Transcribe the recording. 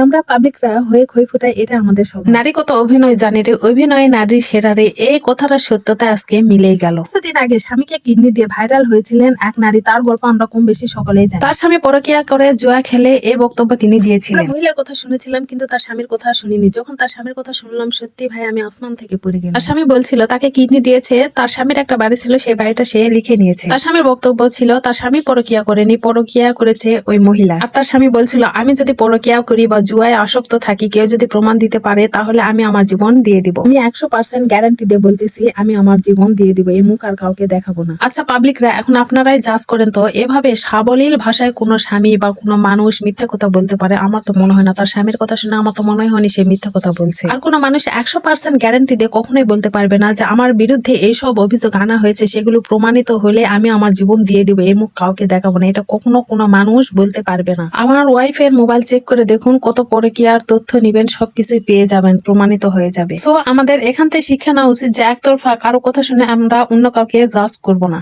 আমরা পাবলিকরা হয়ে খই ফুটাই, এটা আমাদের সব। নারী কত অভিনয় জানে রে, অভিনয় নারী সেরা রে, এই কথাটার সত্যতা আজকে মিলেই গেল। কিছুদিন আগে স্বামীকে কিডনি দিয়ে ভাইরাল হয়েছিলেন এক নারী, তার গল্প আমরা কম বেশি সকলেই জানি। তার স্বামী পরকীয়া করে জুয়া খেলে এই বক্তব্য তিনি দিয়েছিলেন। মহিলার কথা শুনেছিলাম কিন্তু তার স্বামীর কথা শুনিনি। যখন তার স্বামীর কথা শুনলাম, সত্যি ভাই আমি আসমান থেকে পড়ে গেলাম। তার স্বামী বলছিল তাকে কিডনি দিয়েছে, তার স্বামীর একটা বাড়ি ছিল, সেই বাড়িটা সে লিখে নিয়েছে। তার স্বামীর বক্তব্য ছিল তার স্বামী পরকীয়া করেনি, পরকীয়া করেছে ওই মহিলা। আর তার স্বামী বলছিল আমি যদি পরকীয়া করি বা জুয়ায় আসক্ত থাকি, কেউ যদি প্রমাণ দিতে পারে তাহলে আমি আমার জীবন দিয়ে দিব। আমি 100% গ্যারান্টি দিয়ে বলতেছি আমি আমার জীবন দিয়ে দিব, এই মুখ আর কাউকে দেখাবো না। আচ্ছা পাবলিকরা, এখন আপনারাই জাজ করেন তো, এভাবে সাবলীল ভাষায় কোনো স্বামী বা কোনো মানুষ মিথ্যা কথা বলতে পারে? আমার তো মনে হয় না। তার স্বামীর কথা শুনে আমার তো মনে হয়নি সে মিথ্যা কথা বলছে। আর কোনো মানুষ 100% গ্যারান্টি দিয়ে কখনোই বলতে পারবে না যে আমার বিরুদ্ধে এইসব অভিযোগ আনা হয়েছে, সেগুলো প্রমাণিত হলে আমি আমার জীবন দিয়ে দিব, এই মুখ কাউকে দেখাবো না। এটা কখনো কোনো মানুষ বলতে পারবে না। আমার ওয়াইফের মোবাইল চেক করে দেখুন, কত পরকীয়ার তথ্য নিবেন, সবকিছুই পেয়ে যাবেন, প্রমাণিত হয়ে যাবে। সো আমাদের এখান থেকে শিক্ষা নেওয়া উচিত যে একতরফা কারো কথা শুনে আমরা অন্য কাউকে জাজ করব না।